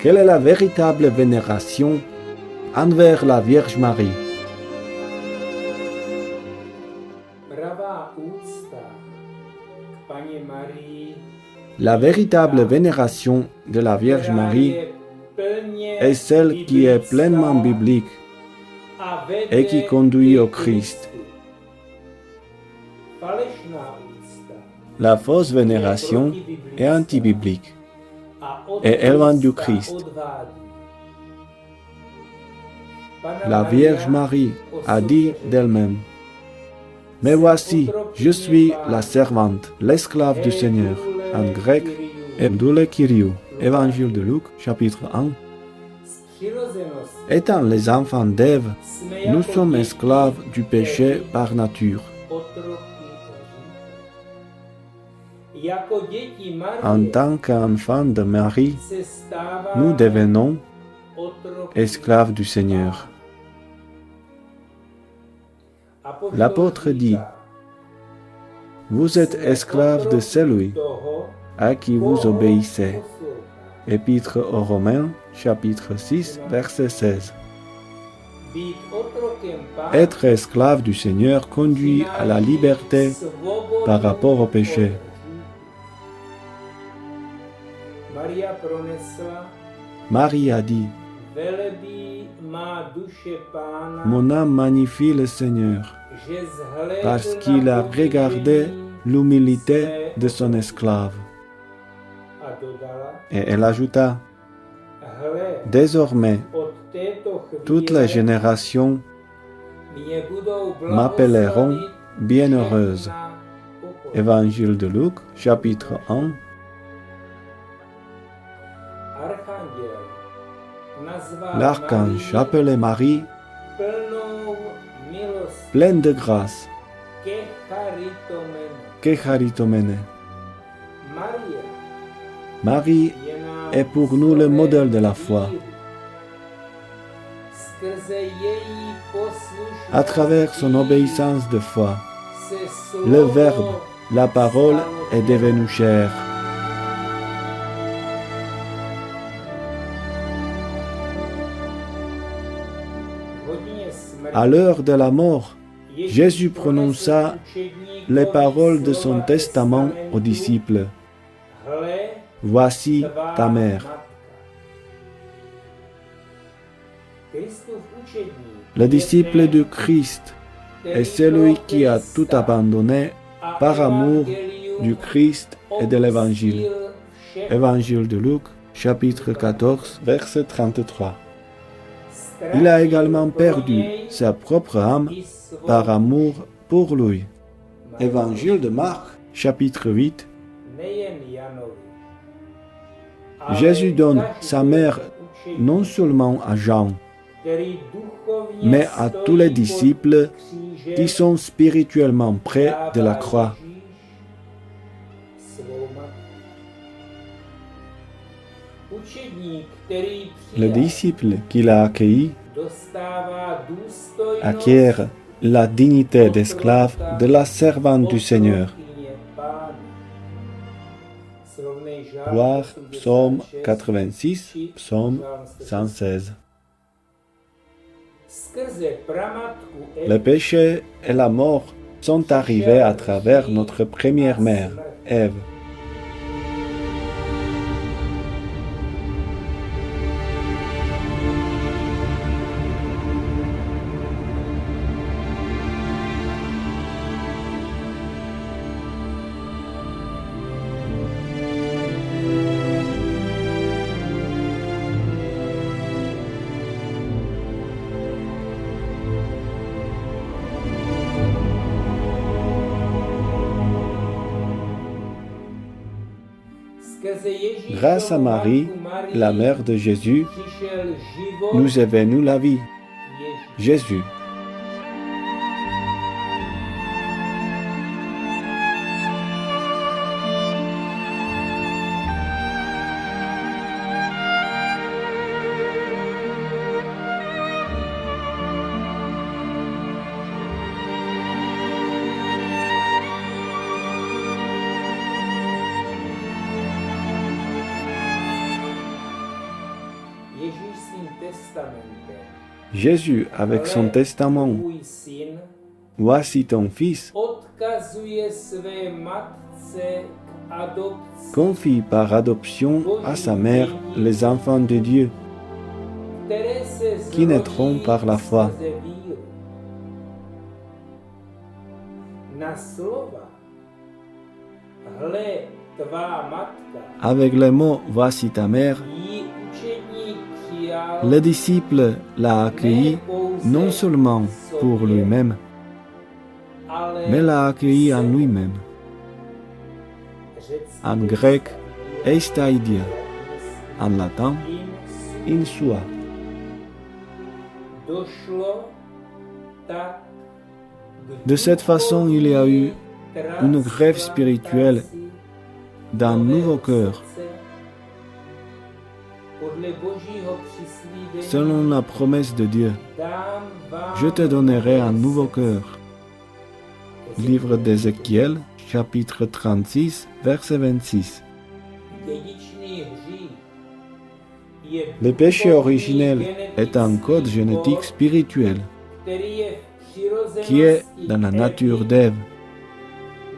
Quelle est la véritable vénération envers la Vierge Marie? La véritable vénération de la Vierge Marie est celle qui est pleinement biblique et qui conduit au Christ. La fausse vénération est antibiblique et éloigne du Christ. La Vierge Marie a dit d'elle-même: « Mais voici, je suis la servante, l'esclave du Seigneur ». En grec, Evdoule Kyriou, Évangile de Luc, chapitre 1. Étant les enfants d'Ève, nous sommes esclaves du péché par nature. En tant qu'enfants de Marie, nous devenons esclaves du Seigneur. L'apôtre dit: « Vous êtes esclaves de celui à qui vous obéissez ». Épître aux Romains, chapitre 6, verset 16. Être esclave du Seigneur conduit à la liberté par rapport au péché. Marie a dit: « Mon âme magnifie le Seigneur, parce qu'il a regardé l'humilité de son esclave. » Et elle ajouta: « Désormais, toutes les générations m'appelleront bienheureuse. » Évangile de Luc, chapitre 1. L'archange appelait Marie pleine de grâce. Kecharitomene. Marie est pour nous le modèle de la foi. À travers son obéissance de foi, le Verbe, la parole, est devenu chair. À l'heure de la mort, Jésus prononça les paroles de son testament aux disciples: « Voici ta mère. » Le disciple du Christ est celui qui a tout abandonné par amour du Christ et de l'Évangile. Évangile de Luc, chapitre 14, verset 33. Il a également perdu sa propre âme par amour pour lui. Évangile de Marc, chapitre 8. Jésus donne sa mère non seulement à Jean, mais à tous les disciples qui sont spirituellement près de la croix. Le disciple qui l'a accueilli acquiert la dignité d'esclave de la servante du Seigneur. Voir Psaume 86, Psaume 116. Le péché et la mort sont arrivés à travers notre première mère, Ève. Grâce à Marie, la mère de Jésus, nous est venue la vie. Jésus. Jésus, avec son testament, voici ton fils, confie par adoption à sa mère les enfants de Dieu, qui naîtront par la foi. Avec les mots « Voici ta mère », le disciple l'a accueilli non seulement pour lui-même, mais l'a accueilli en lui-même. En grec, eistaidia, en latin, in sua. De cette façon, il y a eu une greffe spirituelle d'un nouveau cœur, selon la promesse de Dieu. Je te donnerai un nouveau cœur. Livre d'Ézéchiel, chapitre 36, verset 26. Le péché originel est un code génétique spirituel qui est dans la nature d'Ève,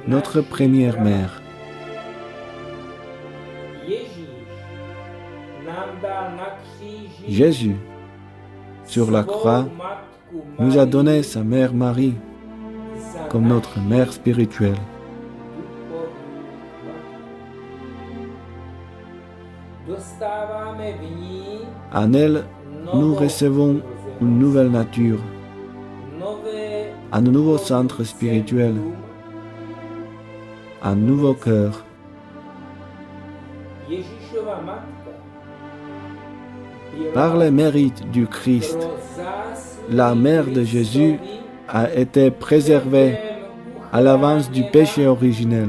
notre première mère. Jésus, sur la croix, nous a donné sa mère Marie comme notre mère spirituelle. En elle, nous recevons une nouvelle nature, un nouveau centre spirituel, un nouveau cœur. Par les mérites du Christ, la mère de Jésus a été préservée à l'avance du péché originel.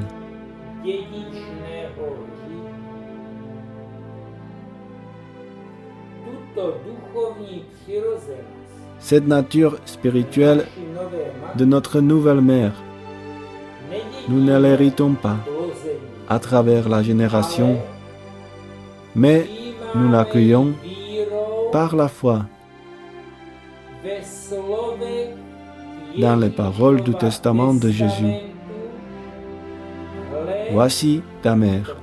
Cette nature spirituelle de notre nouvelle mère, nous ne l'héritons pas à travers la génération, mais nous l'accueillons par la foi dans les paroles du testament de Jésus. Voici ta mère.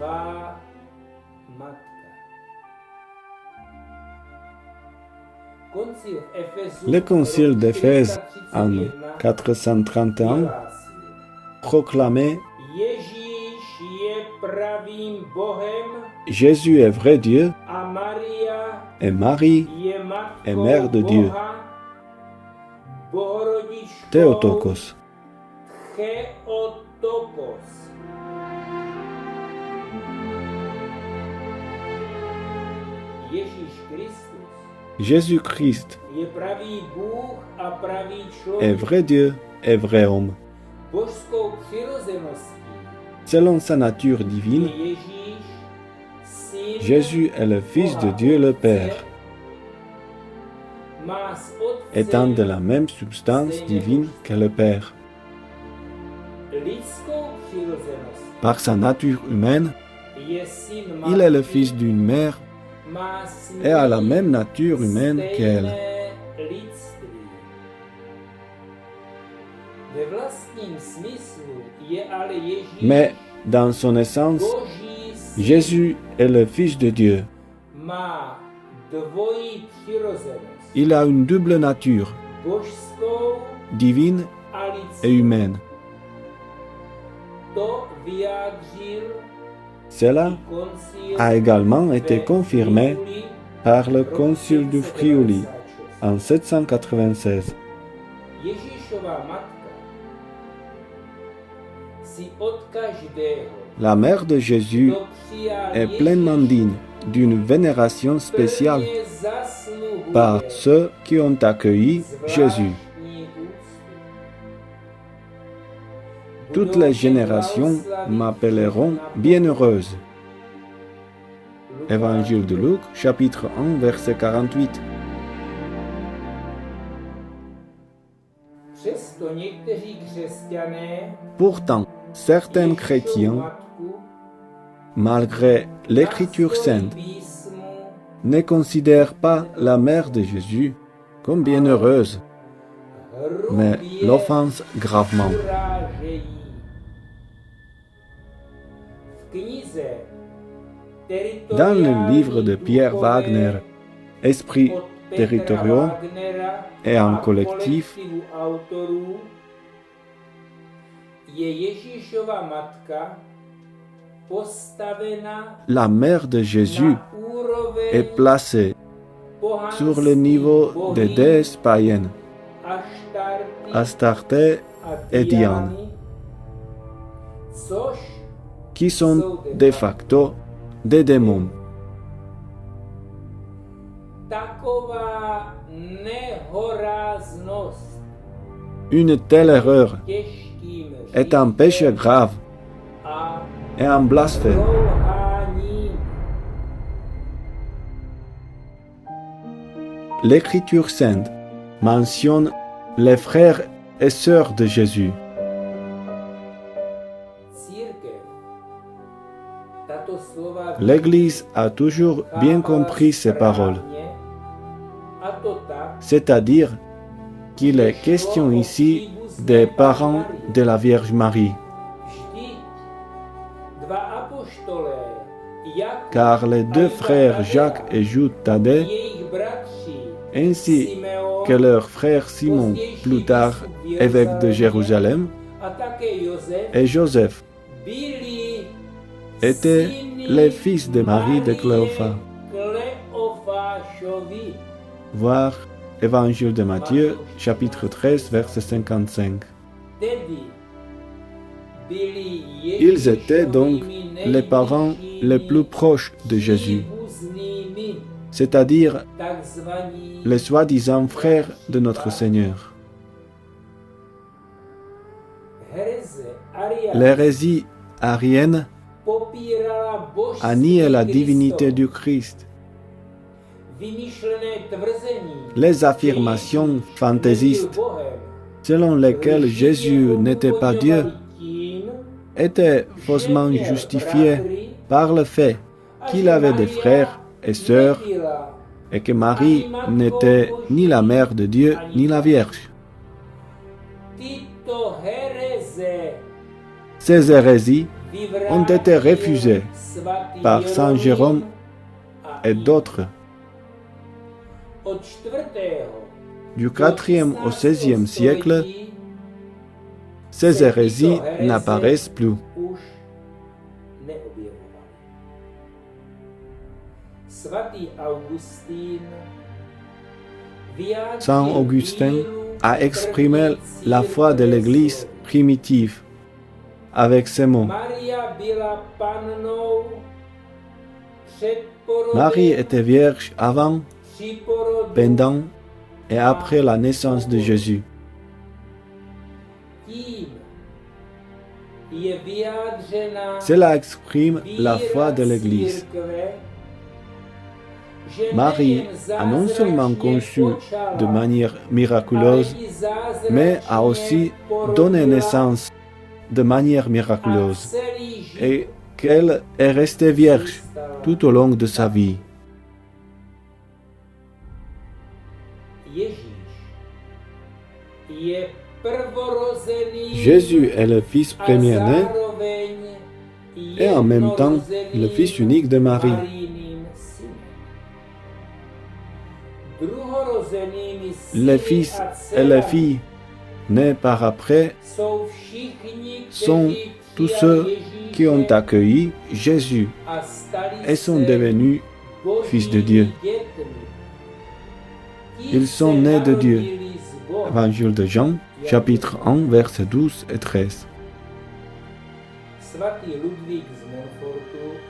Le concile d'Éphèse en 431 proclamait Jésus est vrai Dieu et Marie est mère de Dieu. Theotokos. Jésus-Christ est vrai Dieu et vrai homme. Selon sa nature divine, Jésus est le Fils de Dieu le Père, étant de la même substance divine que le Père. Par sa nature humaine, il est le fils d'une mère et a la même nature humaine qu'elle. Mais dans son essence, Jésus est le Fils de Dieu. Il a une double nature, divine et humaine. Cela a également été confirmé par le concile de Friuli en 796. La mère de Jésus est pleinement digne d'une vénération spéciale par ceux qui ont accueilli Jésus. Toutes les générations m'appelleront bienheureuse. Évangile de Luc, chapitre 1, verset 48. Pourtant, certains chrétiens, malgré l'Écriture sainte, ne considère pas la mère de Jésus comme bienheureuse, mais l'offense gravement. Dans le livre de Pierre Wagner, Esprits territoriaux et en collectif, la mère de Jésus est placée sur le niveau des déesses païennes, Astarté et Diane, qui sont de facto des démons. Une telle erreur est un péché grave et un blasphème. L'Écriture sainte mentionne les frères et sœurs de Jésus. L'Église a toujours bien compris ces paroles, c'est-à-dire qu'il est question ici des parents de la Vierge Marie, car les deux frères Jacques et Jude Thaddée, ainsi que leur frère Simon, plus tard évêque de Jérusalem, et Joseph, étaient les fils de Marie de Cléophas. Voir Évangile de Matthieu, chapitre 13, verset 55. Ils étaient donc les parents les plus proches de Jésus, c'est-à-dire les soi-disant frères de notre Seigneur. L'hérésie arienne a nié la divinité du Christ. Les affirmations fantaisistes selon lesquelles Jésus n'était pas Dieu étaient faussement justifiées par le fait qu'il avait des frères et sœurs et que Marie n'était ni la mère de Dieu ni la Vierge. Ces hérésies ont été refusées par Saint Jérôme et d'autres. Du IVe au XVIe siècle, ces hérésies n'apparaissent plus. Saint Augustin a exprimé la foi de l'Église primitive avec ces mots. Marie était vierge avant, pendant et après la naissance de Jésus. Cela exprime la foi de l'Église. Marie a non seulement conçu de manière miraculeuse, mais a aussi donné naissance de manière miraculeuse, et qu'elle est restée vierge tout au long de sa vie. Jésus est le fils premier-né et en même temps le fils unique de Marie. Les fils et les filles nés par après sont tous ceux qui ont accueilli Jésus et sont devenus fils de Dieu. Ils sont nés de Dieu. Évangile de Jean, chapitre 1, versets 12 et 13.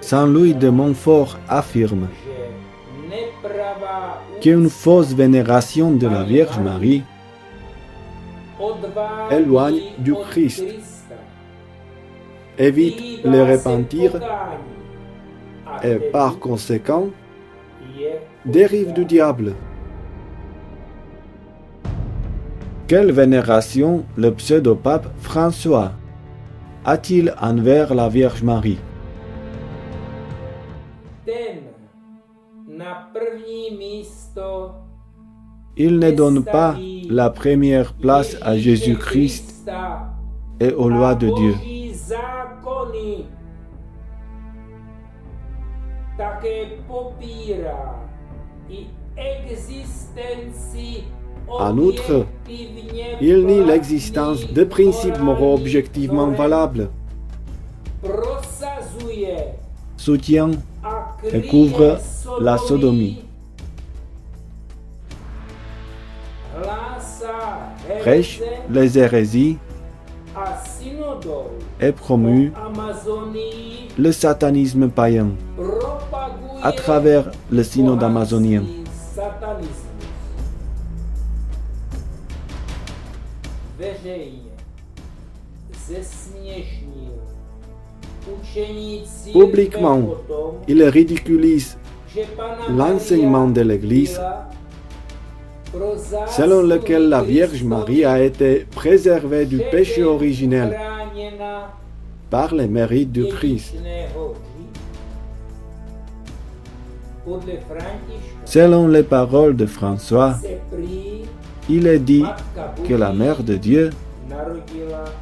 Saint Louis de Montfort affirme qu'une fausse vénération de la Vierge Marie éloigne du Christ, évite le repentir et par conséquent dérive du diable. Quelle vénération le pseudo-pape François a-t-il envers la Vierge Marie? Il ne donne pas la première place à Jésus-Christ et aux lois de Dieu. En outre, il nie l'existence de principes moraux objectivement valables, soutient et couvre la sodomie, prêche les hérésies et promeut le satanisme païen à travers le synode amazonien. Publiquement, il ridiculise l'enseignement de l'Église selon lequel la Vierge Marie a été préservée du péché originel par les mérites du Christ. Selon les paroles de François, il est dit que la Mère de Dieu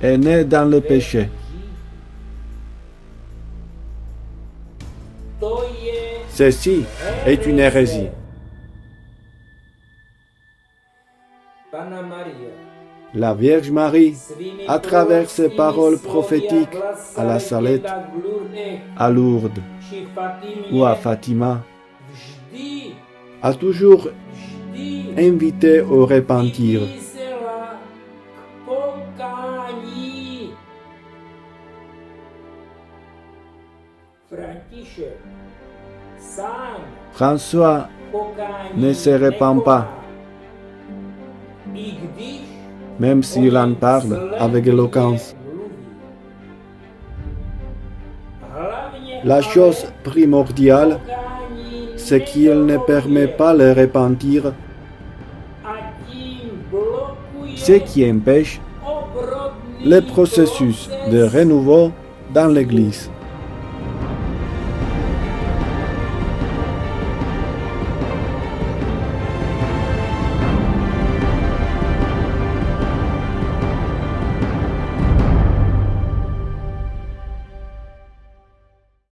est née dans le péché. Ceci est une hérésie. La Vierge Marie, à travers ses paroles prophétiques à la Salette, à Lourdes ou à Fatima, a toujours invité au repentir. François ne se répand pas, même s'il en parle avec éloquence. La chose primordiale, c'est qu'il ne permet pas le repentir, ce qui empêche le processus de renouveau dans l'Église.